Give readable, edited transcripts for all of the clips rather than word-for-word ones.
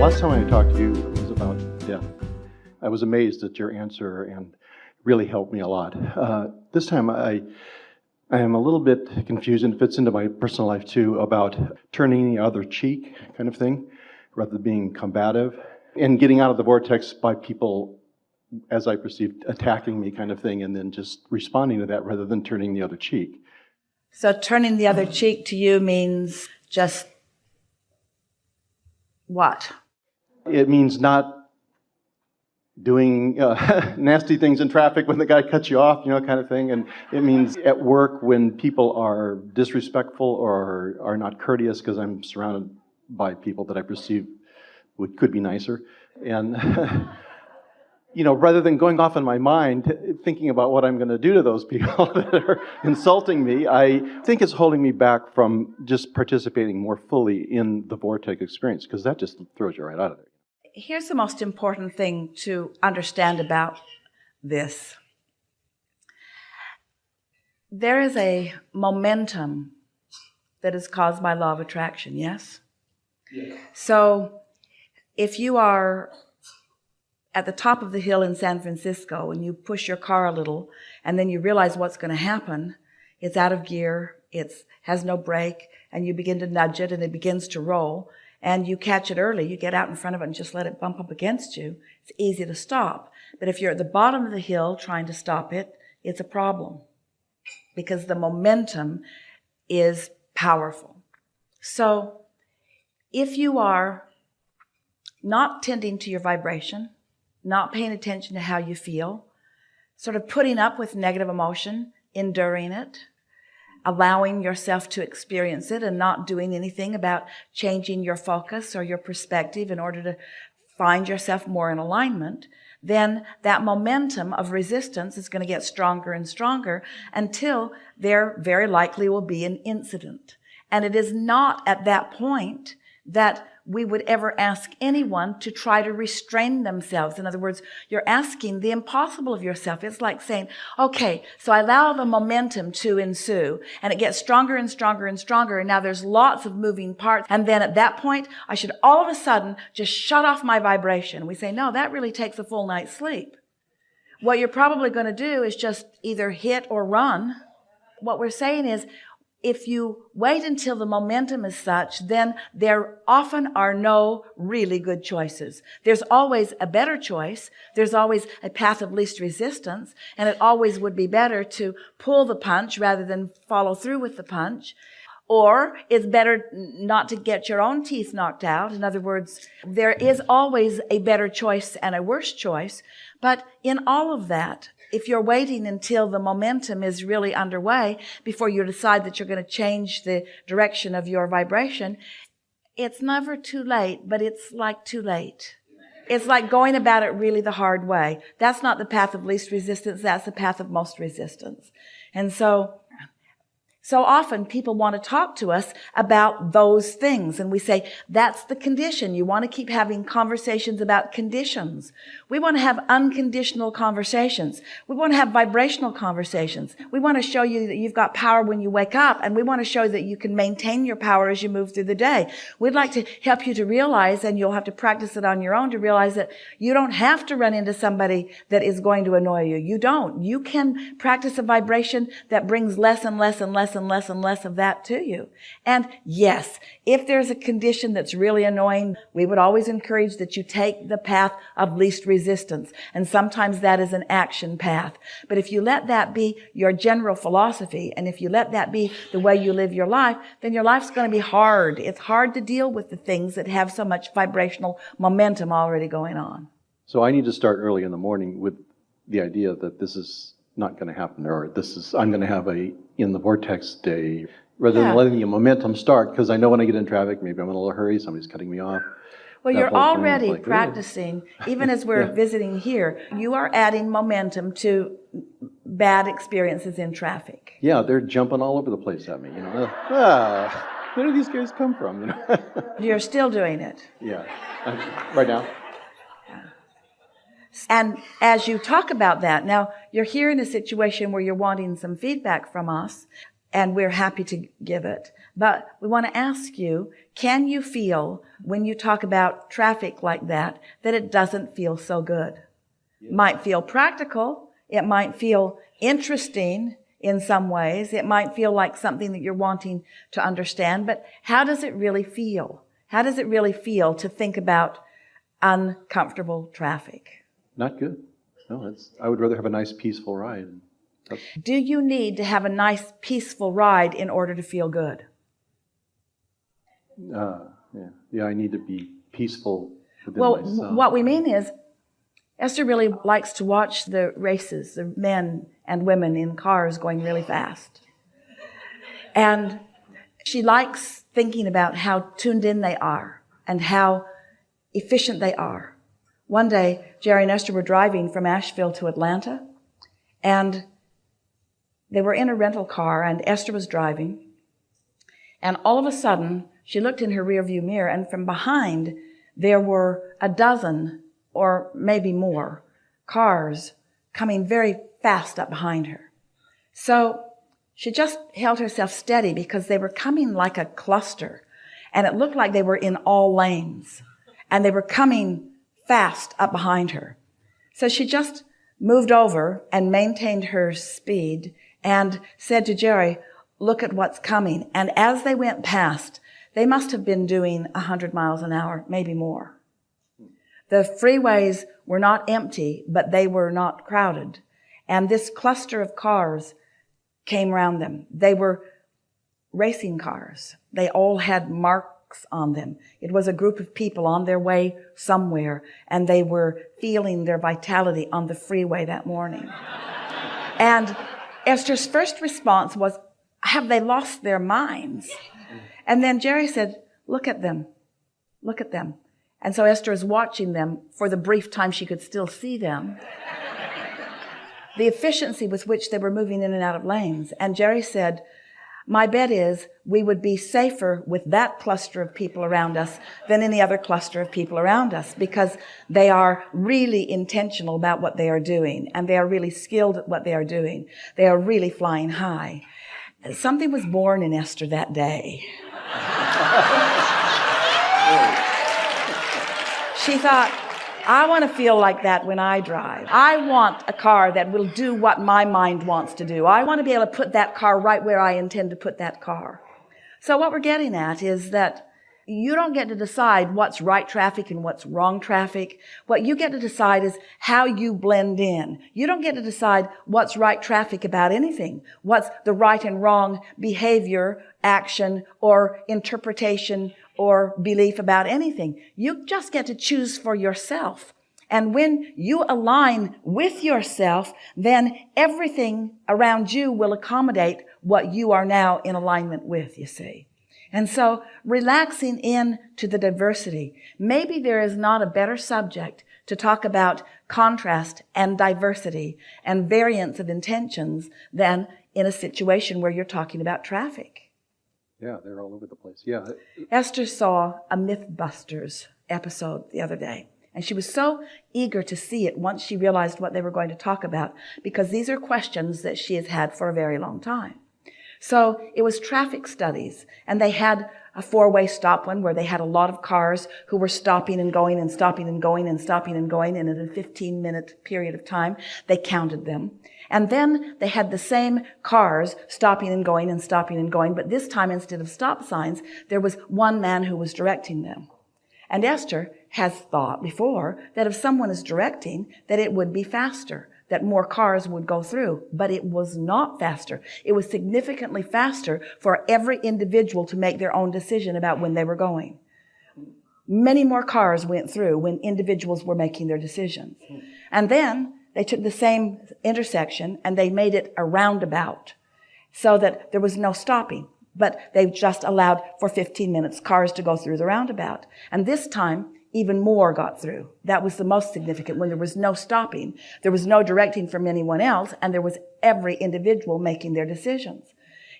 Last time I talked to you was about death. I was amazed at your answer and really helped me a lot. This time I am a little bit confused, and it fits into my personal life too, about turning the other cheek kind of thing, rather than being combative, and getting out of the vortex by people, as I perceived, attacking me kind of thing, and then just responding to that rather than turning the other cheek. So turning the other cheek to you means just what? It means not doing nasty things in traffic when the guy cuts you off, kind of thing. And it means at work when people are disrespectful or are not courteous, because I'm surrounded by people that I perceive could be nicer. And, rather than going off in my mind, thinking about what I'm going to do to those people that are insulting me, I think it's holding me back from just participating more fully in the vortex experience, because that just throws you right out of there. Here's the most important thing to understand about this. There is a momentum that is caused by law of attraction, yes? Yes. So if you are at the top of the hill in San Francisco and you push your car a little and then you realize what's going to happen, it's out of gear, it has no brake, and you begin to nudge it and it begins to roll, and you catch it early, you get out in front of it and just let it bump up against you, it's easy to stop. But if you're at the bottom of the hill trying to stop it, it's a problem because the momentum is powerful. So if you are not tending to your vibration, not paying attention to how you feel, sort of putting up with negative emotion, enduring it, allowing yourself to experience it and not doing anything about changing your focus or your perspective in order to find yourself more in alignment, then that momentum of resistance is going to get stronger and stronger until there very likely will be an incident. And it is not at that point that we would ever ask anyone to try to restrain themselves. In other words, you're asking the impossible of yourself. It's like saying, okay, so I allow the momentum to ensue, and it gets stronger and stronger and stronger, and now there's lots of moving parts, and then at that point, I should all of a sudden just shut off my vibration. We say, no, that really takes a full night's sleep. What you're probably going to do is just either hit or run. What we're saying is, if you wait until the momentum is such, then there often are no really good choices. There's always a better choice. There's always a path of least resistance. And it always would be better to pull the punch rather than follow through with the punch. Or it's better not to get your own teeth knocked out. In other words, there is always a better choice and a worse choice. But in all of that, if you're waiting until the momentum is really underway before you decide that you're going to change the direction of your vibration, it's never too late, but it's like too late. It's like going about it really the hard way. That's not the path of least resistance. That's the path of most resistance. And so often people want to talk to us about those things. And we say, that's the condition. You want to keep having conversations about conditions. We want to have unconditional conversations. We want to have vibrational conversations. We want to show you that you've got power when you wake up. And we want to show that you can maintain your power as you move through the day. We'd like to help you to realize, and you'll have to practice it on your own, to realize that you don't have to run into somebody that is going to annoy you. You don't. You can practice a vibration that brings less and less and less and less and less of that to you. And yes, if there's a condition that's really annoying, we would always encourage that you take the path of least resistance. And sometimes that is an action path. But if you let that be your general philosophy, and if you let that be the way you live your life, then your life's going to be hard. It's hard to deal with the things that have so much vibrational momentum already going on. So I need to start early in the morning with the idea that this is not going to happen, or I'm going to have a in the vortex day, rather than letting the momentum start, because I know when I get in traffic, maybe I'm in a little hurry, somebody's cutting me off. Well, you're already practicing, even as we're visiting here, you are adding momentum to bad experiences in traffic. Yeah, they're jumping all over the place at me, where do these guys come from, You're still doing it. Yeah, right now. And as you talk about that, now you're here in a situation where you're wanting some feedback from us, and we're happy to give it. But we want to ask you, can you feel when you talk about traffic like that it doesn't feel so good? It might feel practical. It might feel interesting in some ways. It might feel like something that you're wanting to understand. But how does it really feel? How does it really feel to think about uncomfortable traffic? Not good. No, I would rather have a nice, peaceful ride. Do you need to have a nice, peaceful ride in order to feel good? Yeah, I need to be peaceful within Well, myself. what we mean is, Esther really likes to watch the races, the men and women in cars going really fast. And she likes thinking about how tuned in they are and how efficient they are. One day, Jerry and Esther were driving from Asheville to Atlanta, and they were in a rental car, and Esther was driving. And all of a sudden, she looked in her rearview mirror, and from behind, there were a dozen or maybe more cars coming very fast up behind her. So she just held herself steady because they were coming like a cluster, and it looked like they were in all lanes, and they were coming fast up behind her. So she just moved over and maintained her speed and said to Jerry, "Look at what's coming." And as they went past, they must have been doing 100 miles an hour, maybe more. The freeways were not empty, but they were not crowded. And this cluster of cars came around them. They were racing cars. They all had marks on them. It was a group of people on their way somewhere, and they were feeling their vitality on the freeway that morning. And Esther's first response was, have they lost their minds? And then Jerry said, look at them. Look at them. And so Esther is watching them for the brief time she could still see them. The efficiency with which they were moving in and out of lanes. And Jerry said, my bet is we would be safer with that cluster of people around us than any other cluster of people around us, because they are really intentional about what they are doing, and they are really skilled at what they are doing. They are really flying high. Something was born in Esther that day. She thought, I want to feel like that when I drive. I want a car that will do what my mind wants to do. I want to be able to put that car right where I intend to put that car. So what we're getting at is that you don't get to decide what's right traffic and what's wrong traffic. What you get to decide is how you blend in. You don't get to decide what's right traffic about anything, what's the right and wrong behavior, action, or interpretation or belief about anything. You just get to choose for yourself. And when you align with yourself, then everything around you will accommodate what you are now in alignment with, you see. And so relaxing in to the diversity. Maybe there is not a better subject to talk about contrast and diversity and variance of intentions than in a situation where you're talking about traffic. Yeah, they're all over the place. Yeah. Esther saw a Mythbusters episode the other day, and she was so eager to see it once she realized what they were going to talk about, because these are questions that she has had for a very long time. So it was traffic studies, and they had a four-way stop one where they had a lot of cars who were stopping and going and stopping and going and stopping and going, and in a 15-minute period of time, they counted them. And then they had the same cars stopping and going and stopping and going, but this time instead of stop signs, there was one man who was directing them. And Esther has thought before that if someone is directing, that it would be faster, that more cars would go through. But it was not faster. It was significantly faster for every individual to make their own decision about when they were going. Many more cars went through when individuals were making their decisions. And then they took the same intersection and they made it a roundabout so that there was no stopping, but they just allowed for 15 minutes cars to go through the roundabout. And this time, even more got through. That was the most significant, when there was no stopping, there was no directing from anyone else, and there was every individual making their decisions.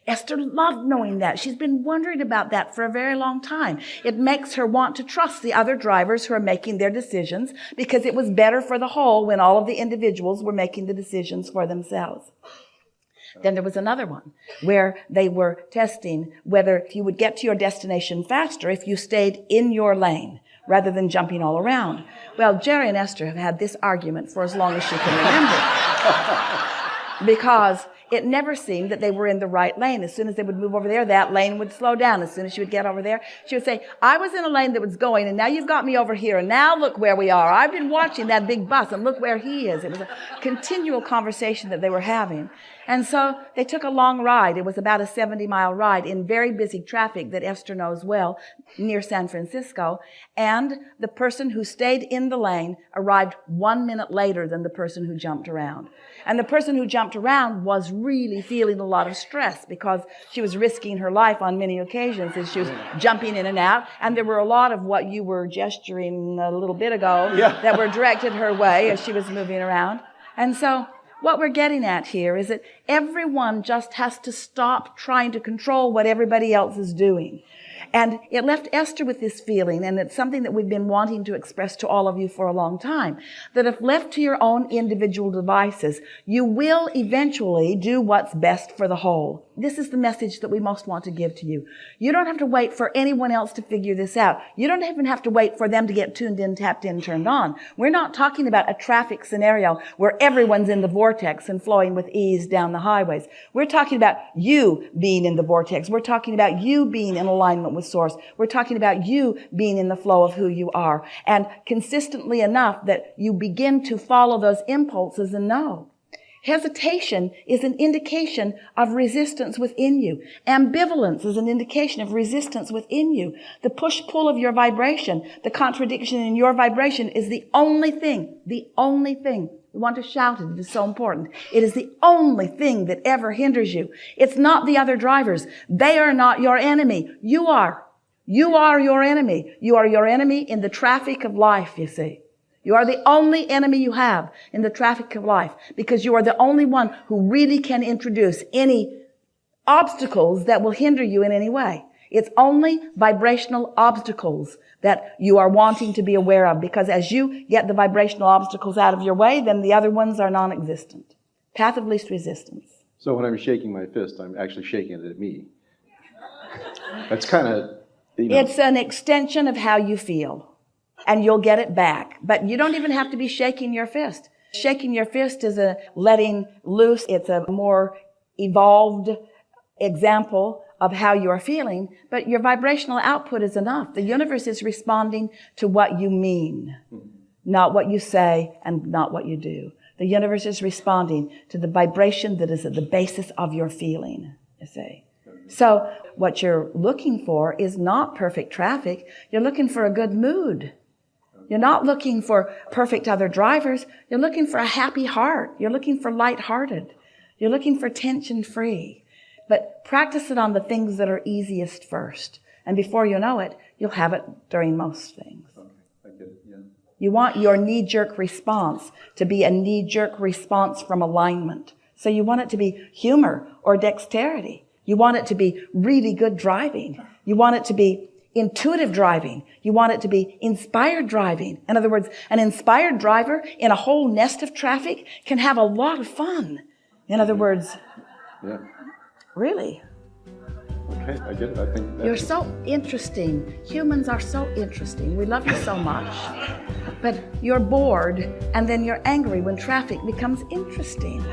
Esther loved knowing that. She's been wondering about that for a very long time. It makes her want to trust the other drivers who are making their decisions, because it was better for the whole when all of the individuals were making the decisions for themselves. Then there was another one where they were testing whether you would get to your destination faster if you stayed in your lane rather than jumping all around. Well, Jerry and Esther have had this argument for as long as she can remember. Because it never seemed that they were in the right lane. As soon as they would move over there, that lane would slow down. As soon as she would get over there, she would say, I was in a lane that was going, and now you've got me over here, and now look where we are. I've been watching that big bus, and look where he is. It was a continual conversation that they were having. And so they took a long ride. It was about a 70-mile ride in very busy traffic that Esther knows well near San Francisco. And the person who stayed in the lane arrived 1 minute later than the person who jumped around. And the person who jumped around was really feeling a lot of stress because she was risking her life on many occasions as she was jumping in and out. And there were a lot of what you were gesturing a little bit ago that were directed her way as she was moving around. And so what we're getting at here is that everyone just has to stop trying to control what everybody else is doing. And it left Esther with this feeling, and it's something that we've been wanting to express to all of you for a long time, that if left to your own individual devices, you will eventually do what's best for the whole. This is the message that we most want to give to you. You don't have to wait for anyone else to figure this out. You don't even have to wait for them to get tuned in, tapped in, turned on. We're not talking about a traffic scenario where everyone's in the vortex and flowing with ease down the highways. We're talking about you being in the vortex. We're talking about you being in alignment with Source. We're talking about you being in the flow of who you are. And consistently enough that you begin to follow those impulses and know. Hesitation is an indication of resistance within you. Ambivalence is an indication of resistance within you. The push-pull of your vibration, the contradiction in your vibration is the only thing. We want to shout it. It is so important. It is the only thing that ever hinders you. It's not the other drivers. They are not your enemy. You are. You are your enemy. You are your enemy in the traffic of life, you see. You are the only enemy you have in the traffic of life because you are the only one who really can introduce any obstacles that will hinder you in any way. It's only vibrational obstacles that you are wanting to be aware of because as you get the vibrational obstacles out of your way, then the other ones are non-existent. Path of least resistance. So when I'm shaking my fist, I'm actually shaking it at me. That's kind of, It's an extension of how you feel. And you'll get it back. But you don't even have to be shaking your fist. Shaking your fist is a letting loose. It's a more evolved example of how you are feeling. But your vibrational output is enough. The universe is responding to what you mean, not what you say and not what you do. The universe is responding to the vibration that is at the basis of your feeling, you see. So what you're looking for is not perfect traffic. You're looking for a good mood. You're not looking for perfect other drivers. You're looking for a happy heart. You're looking for lighthearted. You're looking for tension-free. But practice it on the things that are easiest first. And before you know it, you'll have it during most things. okay, I get it, yeah. You want your knee-jerk response to be a knee-jerk response from alignment. So you want it to be humor or dexterity. You want it to be really good driving. You want it to be intuitive driving. You want it to be inspired driving. In other words, an inspired driver in a whole nest of traffic can have a lot of fun. In other words, Yeah. really. Okay, I get it. I think You're so interesting. Humans are so interesting. We love you so much. But you're bored and then you're angry when traffic becomes interesting.